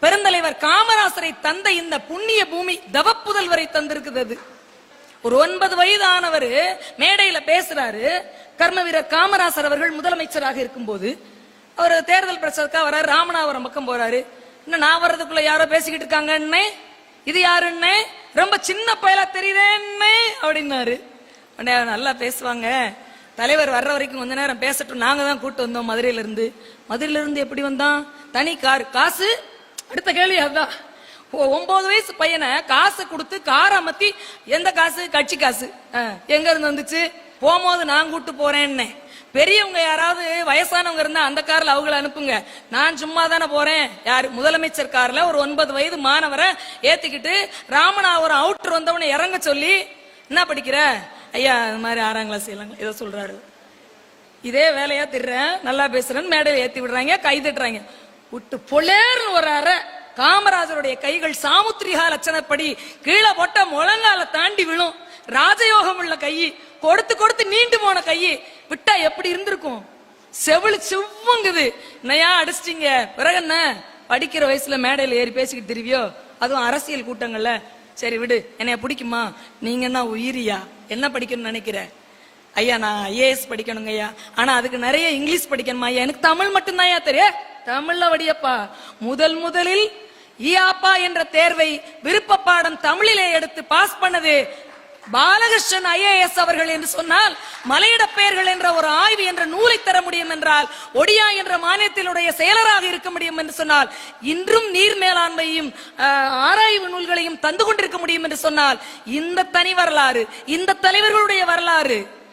பெருந்தலைவர் காமராசரை தந்த இந்த புண்ணிய பூமி தவப்புதல்வரை தந்திருக்கிறது. ஒரு 9 வயதானவர் மேடையில பேசுறாரு. கர்ம வீரர் காமராசர் அவர்கள் முதலமைச்சராக இருக்கும் போது அவர் தேர்தல் பிரச்சாரத்துக்காக வர்றாரு. ராமநாதபுரம் பக்கம் போறாரு. இன்னும் நான் வர்றதுக்குள்ள யாரோ பேசிக்கிட்டு இருக்காங்கன்னு, இது யாருன்னு ரொம்ப சின்ன பயலா தெரியுதேன்னு அப்படின்னாரு. நல்லா பேசுவாங்க, தலைவர் வர்ற வரைக்கும் கொஞ்ச நேரம் பேசட்டும், நாங்க தான் கூட்டு வந்தோம் மதுரையில இருந்து. மதுரையில இருந்து எப்படி வந்தான்? தனி கார். காசு? அடுத்த கேள்வி அதுதான். 9 வயசு பையனை காசு கொடுத்து கார் அமர்த்தி, எந்த காசு? கட்சி காசு. எங்க இருந்து வந்துச்சு? போகும்போது நான் கூட்டு போறேன்னு. பெரியவங்க யாராவது வயசானவங்க இருந்தா அந்த கார்ல அவங்கள அனுப்புங்க, நான் சும்மா தானே போறேன். யாரு? முதலமைச்சர் கார்ல ஒரு 9 வயது மாணவரை ஏத்திக்கிட்டு ராமநாதபுரம் அவுட்டர் வந்தவனை இறங்க சொல்லி, என்ன படிக்கிற? ஐயா இது மாதிரி 6ஆம் கிளாஸ் ஏதோ சொல்றாரு. இதே வேலையா திடுறேன், நல்லா பேசுறேன்னு மேடையில் ஏத்தி விடுறாங்க, கை தட்டுறாங்க. விட்டு பொலேர்னு ஒரு அறை. காமராஜருடைய கைகள் சாமுத்திரிகா லட்சணப்படி கீழே போட்ட முழங்கால தாண்டி விழும். ராஜயோகம் உள்ள கை, கொடுத்து கொடுத்து நீண்டு போன கை, விட்டா எப்படி இருந்திருக்கும்? செவிழு செவ்வங்குது. நையா அடிச்சிட்டீங்க. பிறகு என்ன? படிக்கிற வயசுல மேடையில ஏறி பேசிக்கிட்டு தெரிவியோ, அதுவும் அரசியல் கூட்டங்கள்ல. சரி விடு, என்னைய பிடிக்குமா? நீங்க என்ன உயிரியா? என்ன படிக்கணும்னு நினைக்கிற? ஐயா நான் ஐஏஎஸ் படிக்கணுங்க ஐயா, ஆனா அதுக்கு நிறைய இங்கிலீஷ் படிக்கணுமா ஐயா? எனக்கு தமிழ் மட்டும்தான் ஐயா தெரியும். தமிழ்ல வடியப்பா. முதலில் ஈயாப்பா என்ற தேர்வை விருப்ப பாடம் தமிழிலே எடுத்து பாஸ் பண்ணது பாலகிருஷ்ணன் ஐஏஎஸ் அவர்கள் என்று சொன்னால், மலையிட பெயர்கள் என்ற ஒரு ஆய்வு என்ற நூலை தர முடியும் என்றால், ஒடியா என்ற மாநிலத்தினுடைய செயலராக இருக்க முடியும் என்று சொன்னால், இன்றும் நீர் மேலாண்மையும் ஆராய்வு நூல்களையும் தந்து கொண்டிருக்க முடியும் என்று சொன்னால், இந்த தனி வரலாறு, இந்த தலைவர்களுடைய வரலாறு